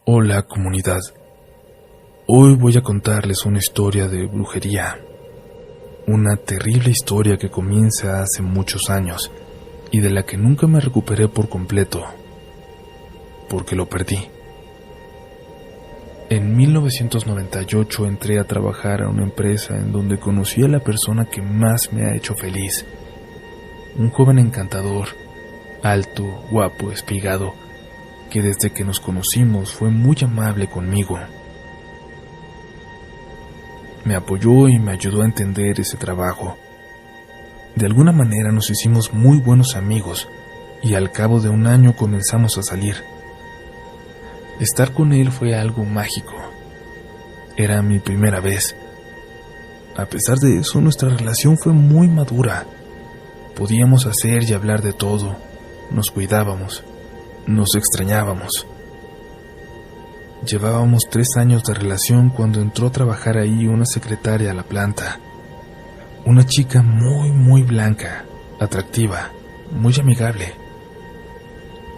Hola comunidad, hoy voy a contarles una historia de brujería, una terrible historia que comienza hace muchos años y de la que nunca me recuperé por completo, porque lo perdí. En 1998 entré a trabajar a una empresa en donde conocí a la persona que más me ha hecho feliz, un joven encantador, alto, guapo, espigado, que desde que nos conocimos fue muy amable conmigo. Me apoyó y me ayudó a entender ese trabajo. De alguna manera nos hicimos muy buenos amigos y al cabo de un año comenzamos a salir. Estar con él fue algo mágico. Era mi primera vez. A pesar de eso, nuestra relación fue muy madura. Podíamos hacer y hablar de todo. Nos cuidábamos. Nos extrañábamos. Llevábamos 3 años de relación cuando entró a trabajar ahí una secretaria a la planta. Una chica muy blanca, atractiva, muy amigable.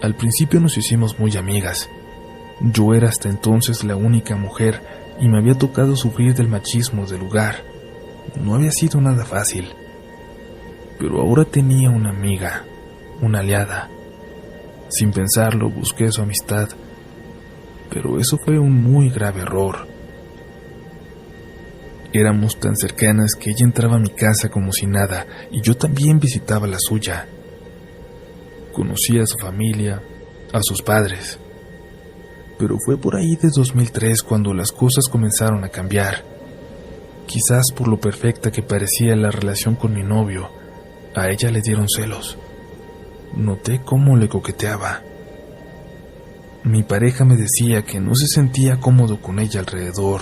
Al principio nos hicimos muy amigas. Yo era hasta entonces la única mujer y me había tocado sufrir del machismo del lugar. No había sido nada fácil. Pero ahora tenía una amiga, una aliada. Sin pensarlo, busqué su amistad, pero eso fue un muy grave error. Éramos tan cercanas que ella entraba a mi casa como si nada, y yo también visitaba la suya. Conocía a su familia, a sus padres, pero fue por ahí de 2003 cuando las cosas comenzaron a cambiar. Quizás por lo perfecta que parecía la relación con mi novio, a ella le dieron celos. Noté cómo le coqueteaba. Mi pareja me decía que no se sentía cómodo con ella alrededor.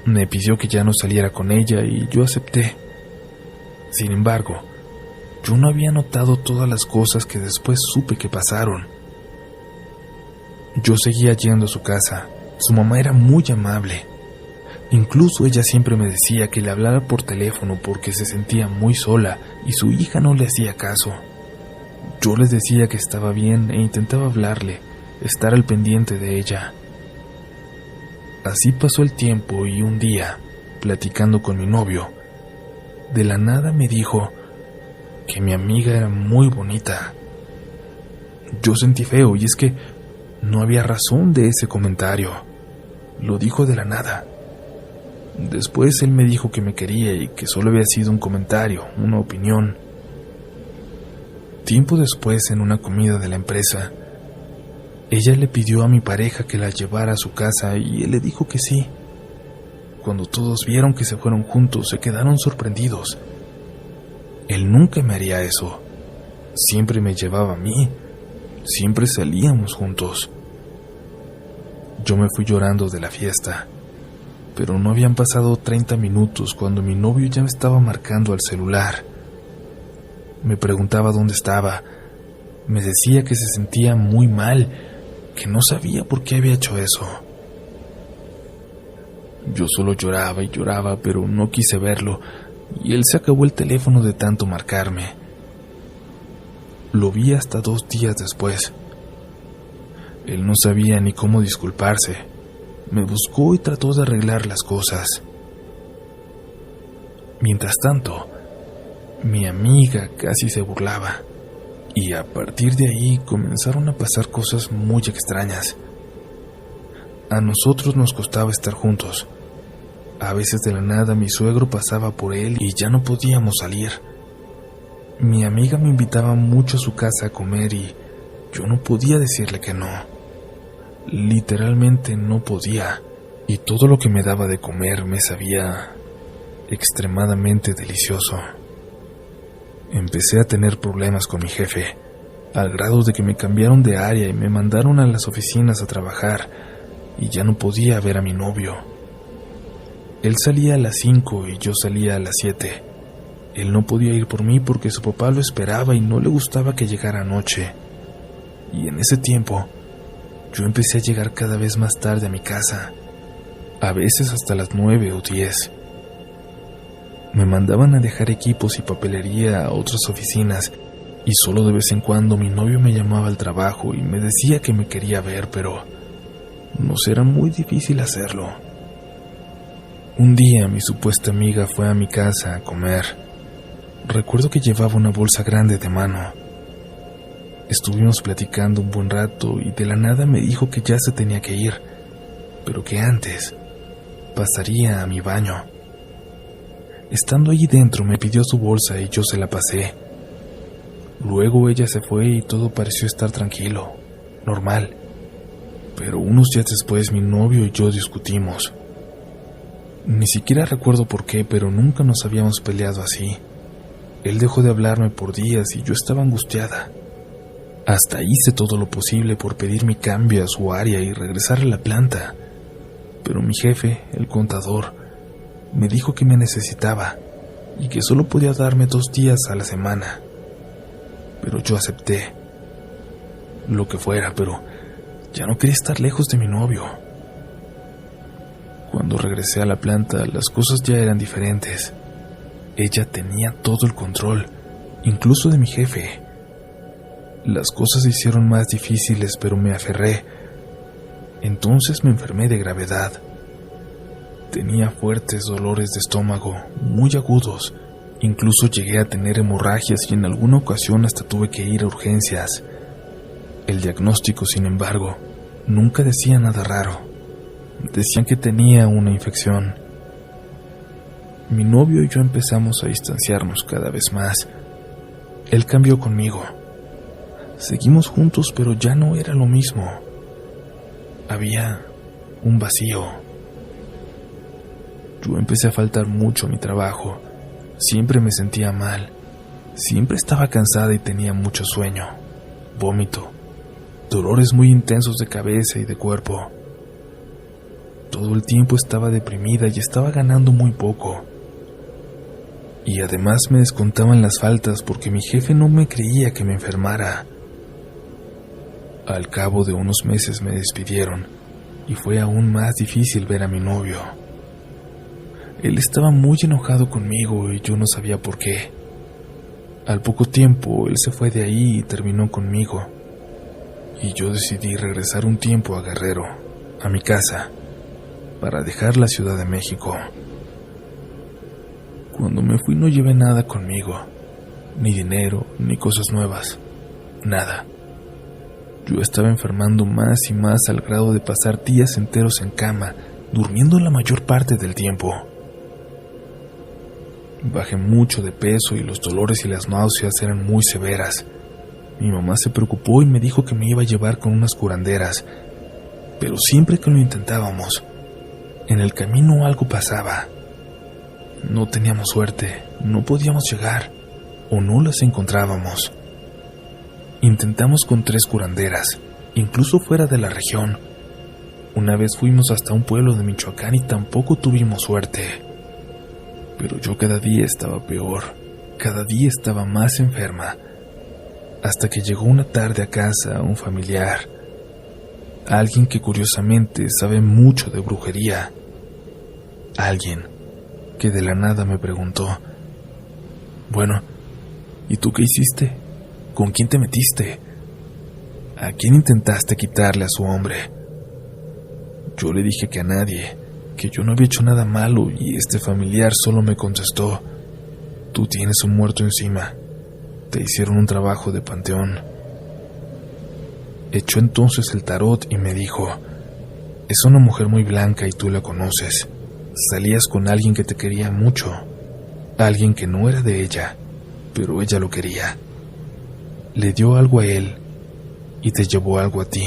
Me pidió que ya no saliera con ella y yo acepté. Sin embargo, yo no había notado todas las cosas que después supe que pasaron. Yo seguía yendo a su casa. Su mamá era muy amable. Incluso ella siempre me decía que le hablara por teléfono porque se sentía muy sola y su hija no le hacía caso. Yo les decía que estaba bien e intentaba hablarle, estar al pendiente de ella. Así pasó el tiempo y un día, platicando con mi novio, de la nada me dijo que mi amiga era muy bonita. Yo sentí feo y es que no había razón de ese comentario. Lo dijo de la nada. Después él me dijo que me quería y que solo había sido un comentario, una opinión. Tiempo después, en una comida de la empresa, ella le pidió a mi pareja que la llevara a su casa y él le dijo que sí. Cuando todos vieron que se fueron juntos, se quedaron sorprendidos. Él nunca me haría eso. Siempre me llevaba a mí. Siempre salíamos juntos. Yo me fui llorando de la fiesta, pero no habían pasado 30 minutos cuando mi novio ya me estaba marcando al celular. Me preguntaba dónde estaba. Me decía que se sentía muy mal, que no sabía por qué había hecho eso. Yo solo lloraba y lloraba, pero no quise verlo, y él se acabó el teléfono de tanto marcarme. Lo vi hasta 2 días después. Él no sabía ni cómo disculparse. Me buscó y trató de arreglar las cosas. Mientras tanto, mi amiga casi se burlaba, y a partir de ahí comenzaron a pasar cosas muy extrañas. A nosotros nos costaba estar juntos. A veces de la nada mi suegro pasaba por él y ya no podíamos salir. Mi amiga me invitaba mucho a su casa a comer y yo no podía decirle que no. Literalmente no podía, y todo lo que me daba de comer me sabía extremadamente delicioso. Empecé a tener problemas con mi jefe, al grado de que me cambiaron de área y me mandaron a las oficinas a trabajar, y ya no podía ver a mi novio. Él salía a las 5 y yo salía a las 7. Él no podía ir por mí porque su papá lo esperaba y no le gustaba que llegara anoche. Y en ese tiempo, yo empecé a llegar cada vez más tarde a mi casa, a veces hasta las 9 o 10. Me mandaban a dejar equipos y papelería a otras oficinas y solo de vez en cuando mi novio me llamaba al trabajo y me decía que me quería ver, pero Nos era muy difícil hacerlo. Un día mi supuesta amiga fue a mi casa a comer. Recuerdo que llevaba una bolsa grande de mano. Estuvimos platicando un buen rato y de la nada me dijo que ya se tenía que ir, pero que antes pasaría a mi baño. Estando allí dentro me pidió su bolsa y yo se la pasé. Luego ella se fue y todo pareció estar tranquilo, normal. Pero unos días después mi novio y yo discutimos. Ni siquiera recuerdo por qué, pero nunca nos habíamos peleado así. Él dejó de hablarme por días y yo estaba angustiada. Hasta hice todo lo posible por pedir mi cambio a su área y regresar a la planta. Pero mi jefe, el contador, me dijo que me necesitaba y que solo podía darme 2 días a la semana. Pero yo acepté. Lo que fuera, pero ya no quería estar lejos de mi novio. Cuando regresé a la planta, las cosas ya eran diferentes. Ella tenía todo el control, incluso de mi jefe. Las cosas se hicieron más difíciles, pero me aferré. Entonces me enfermé de gravedad. Tenía fuertes dolores de estómago, muy agudos. Incluso llegué a tener hemorragias y en alguna ocasión hasta tuve que ir a urgencias. El diagnóstico, sin embargo, nunca decía nada raro. Decían que tenía una infección. Mi novio y yo empezamos a distanciarnos cada vez más. Él cambió conmigo. Seguimos juntos, pero ya no era lo mismo. Había un vacío. Yo empecé a faltar mucho a mi trabajo. Siempre me sentía mal. Siempre estaba cansada y tenía mucho sueño, vómito, dolores muy intensos de cabeza y de cuerpo. Todo el tiempo estaba deprimida y estaba ganando muy poco. Y además me descontaban las faltas porque mi jefe no me creía que me enfermara. Al cabo de unos meses me despidieron y fue aún más difícil ver a mi novio. Él estaba muy enojado conmigo y yo no sabía por qué. Al poco tiempo él se fue de ahí y terminó conmigo. Y yo decidí regresar un tiempo a Guerrero, a mi casa, para dejar la Ciudad de México. Cuando me fui no llevé nada conmigo, ni dinero, ni cosas nuevas, nada. Yo estaba enfermando más y más al grado de pasar días enteros en cama, durmiendo la mayor parte del tiempo. Bajé mucho de peso y los dolores y las náuseas eran muy severas. Mi mamá se preocupó y me dijo que me iba a llevar con unas curanderas, pero siempre que lo intentábamos, en el camino algo pasaba. No teníamos suerte, no podíamos llegar, o no las encontrábamos. Intentamos con 3 curanderas, incluso fuera de la región. Una vez fuimos hasta un pueblo de Michoacán y tampoco tuvimos suerte. Pero yo cada día estaba peor, cada día estaba más enferma, hasta que llegó una tarde a casa un familiar, alguien que curiosamente sabe mucho de brujería, alguien que de la nada me preguntó: bueno, ¿y tú qué hiciste? ¿Con quién te metiste? ¿A quién intentaste quitarle a su hombre? Yo le dije que a nadie, que yo no había hecho nada malo, y este familiar solo me contestó: tú tienes un muerto encima, te hicieron un trabajo de panteón. Echó entonces el tarot y me dijo: es una mujer muy blanca y tú la conoces, salías con alguien que te quería mucho, alguien que no era de ella, pero ella lo quería. Le dio algo a él y te llevó algo a ti,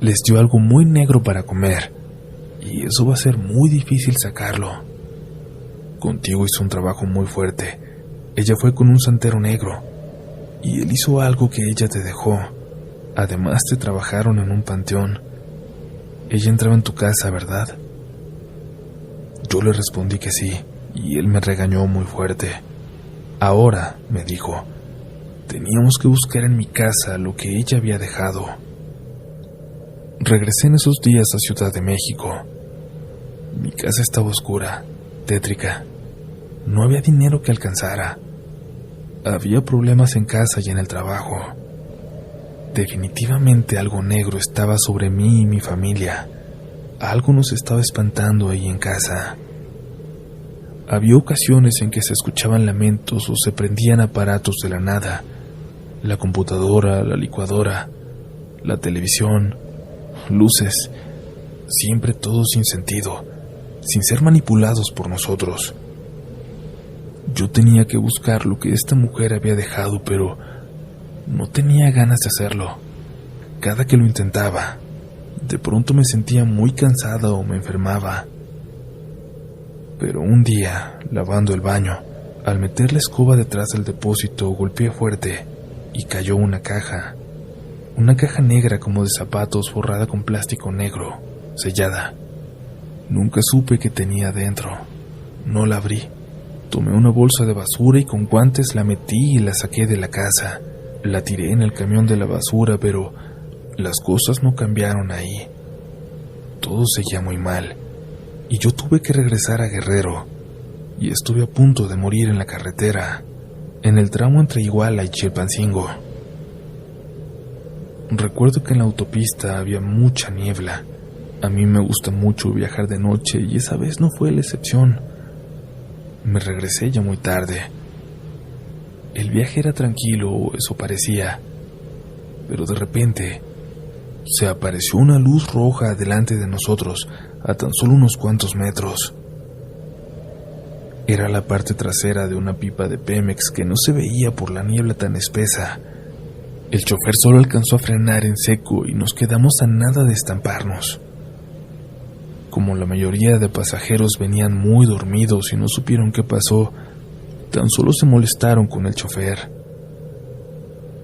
les dio algo muy negro para comer, y eso va a ser muy difícil sacarlo. Contigo hizo un trabajo muy fuerte. Ella fue con un santero negro, y él hizo algo que ella te dejó. Además te trabajaron en un panteón. Ella entraba en tu casa, ¿verdad? Yo le respondí que sí, y él me regañó muy fuerte. Ahora, me dijo, teníamos que buscar en mi casa lo que ella había dejado. Regresé en esos días a Ciudad de México. Mi casa estaba oscura, tétrica. No había dinero que alcanzara. Había problemas en casa y en el trabajo. Definitivamente algo negro estaba sobre mí y mi familia. Algo nos estaba espantando ahí en casa. Había ocasiones en que se escuchaban lamentos o se prendían aparatos de la nada. La computadora, la licuadora, la televisión, luces, siempre todo sin sentido, sin ser manipulados por nosotros. Yo tenía que buscar lo que esta mujer había dejado, pero no tenía ganas de hacerlo. Cada que lo intentaba, de pronto me sentía muy cansada o me enfermaba. Pero un día, lavando el baño, al meter la escoba detrás del depósito, golpeé fuerte y cayó una caja negra como de zapatos forrada con plástico negro, sellada. Nunca supe qué tenía dentro. No la abrí. Tomé una bolsa de basura y con guantes la metí y la saqué de la casa. La tiré en el camión de la basura, pero las cosas no cambiaron ahí. Todo seguía muy mal, y yo tuve que regresar a Guerrero, y estuve a punto de morir en la carretera, en el tramo entre Iguala y Chilpancingo. Recuerdo que en la autopista había mucha niebla. A mí me gusta mucho viajar de noche y esa vez no fue la excepción. Me regresé ya muy tarde. El viaje era tranquilo, o eso parecía, pero de repente se apareció una luz roja delante de nosotros, a tan solo unos cuantos metros. Era la parte trasera de una pipa de Pemex que no se veía por la niebla tan espesa. El chofer solo alcanzó a frenar en seco y nos quedamos a nada de estamparnos. Como la mayoría de pasajeros venían muy dormidos y no supieron qué pasó, tan solo se molestaron con el chofer.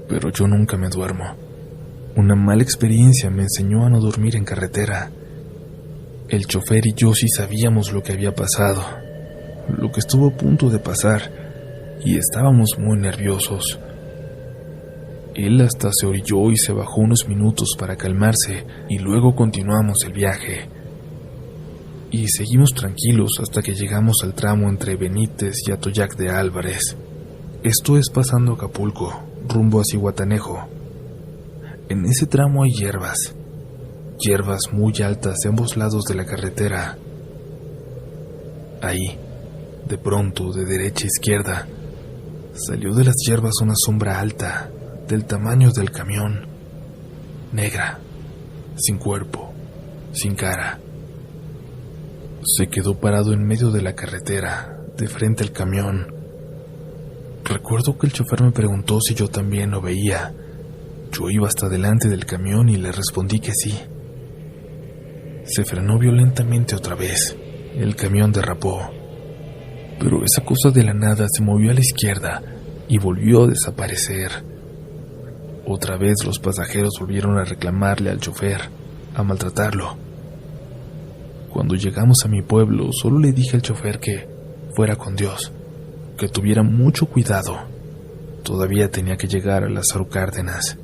Pero yo nunca me duermo. Una mala experiencia me enseñó a no dormir en carretera. El chofer y yo sí sabíamos lo que había pasado, lo que estuvo a punto de pasar, y estábamos muy nerviosos. Él hasta se orilló y se bajó unos minutos para calmarse, y luego continuamos el viaje. Y seguimos tranquilos hasta que llegamos al tramo entre Benítez y Atoyac de Álvarez. Esto es pasando Acapulco, rumbo a Zihuatanejo. En ese tramo hay hierbas muy altas de ambos lados de la carretera. Ahí, de pronto, de derecha a izquierda, salió de las hierbas una sombra alta, del tamaño del camión, negra, sin cuerpo, sin cara. Se quedó parado en medio de la carretera, de frente al camión. Recuerdo que el chofer me preguntó si yo también lo veía. Yo iba hasta delante del camión y le respondí que sí. Se frenó violentamente otra vez. El camión derrapó. Pero esa cosa de la nada se movió a la izquierda y volvió a desaparecer. Otra vez los pasajeros volvieron a reclamarle al chofer, a maltratarlo. Cuando llegamos a mi pueblo, solo le dije al chofer que fuera con Dios, que tuviera mucho cuidado. Todavía tenía que llegar a Lázaro Cárdenas.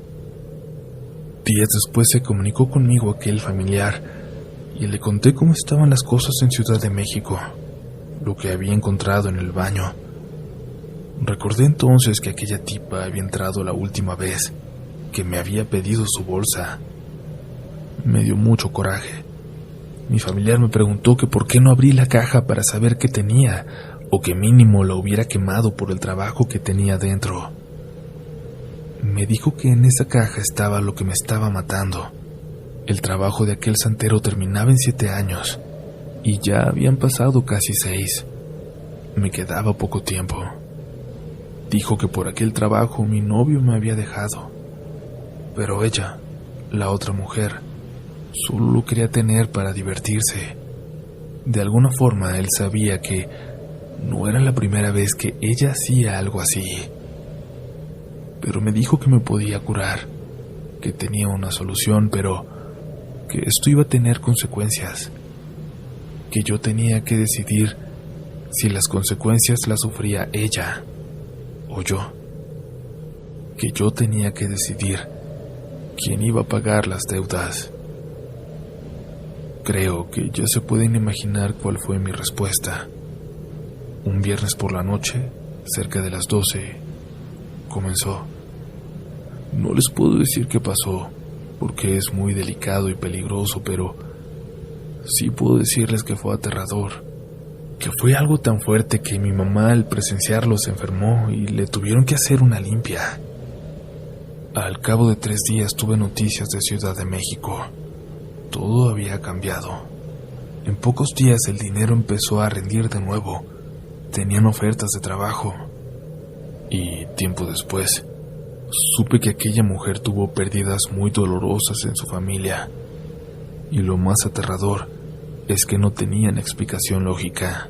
Días después se comunicó conmigo aquel familiar y le conté cómo estaban las cosas en Ciudad de México, lo que había encontrado en el baño. Recordé entonces que aquella tipa había entrado la última vez, que me había pedido su bolsa. Me dio mucho coraje. Mi familiar me preguntó que por qué no abrí la caja para saber qué tenía, o que mínimo la hubiera quemado por el trabajo que tenía dentro. Me dijo que en esa caja estaba lo que me estaba matando. El trabajo de aquel santero terminaba en 7 años, y ya habían pasado casi 6. Me quedaba poco tiempo. Dijo que por aquel trabajo mi novio me había dejado, pero ella, la otra mujer, solo lo quería tener para divertirse. De alguna forma él sabía que no era la primera vez que ella hacía algo así. Pero me dijo que me podía curar, que tenía una solución, pero que esto iba a tener consecuencias, que yo tenía que decidir si las consecuencias las sufría ella o yo, que yo tenía que decidir quién iba a pagar las deudas. Creo que ya se pueden imaginar cuál fue mi respuesta. Un viernes por la noche, cerca de las 12, comenzó. No les puedo decir qué pasó, porque es muy delicado y peligroso, pero Sí puedo decirles que fue aterrador, que fue algo tan fuerte que mi mamá al presenciarlo se enfermó y le tuvieron que hacer una limpia. Al cabo de 3 días tuve noticias de Ciudad de México. Todo había cambiado. En pocos días el dinero empezó a rendir de nuevo. Tenían ofertas de trabajo. Y tiempo después, supe que aquella mujer tuvo pérdidas muy dolorosas en su familia. Y lo más aterrador es que no tenían explicación lógica.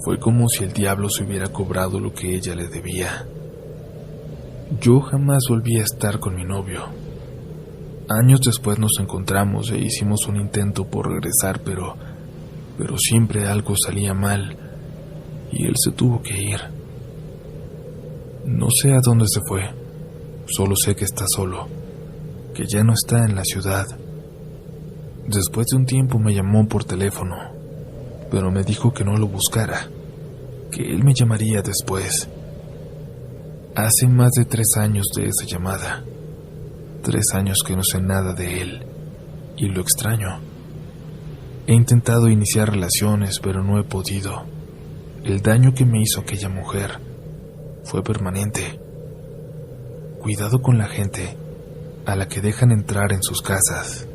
Fue como si el diablo se hubiera cobrado lo que ella le debía. Yo jamás volví a estar con mi novio. Años después nos encontramos e hicimos un intento por regresar, pero siempre algo salía mal y él se tuvo que ir. No sé a dónde se fue, solo sé que está solo, que ya no está en la ciudad. Después de un tiempo me llamó por teléfono, pero me dijo que no lo buscara, que él me llamaría después. Hace más de 3 años de esa llamada. 3 años que no sé nada de él, y lo extraño. He intentado iniciar relaciones, pero no he podido. El daño que me hizo aquella mujer fue permanente. Cuidado con la gente a la que dejan entrar en sus casas.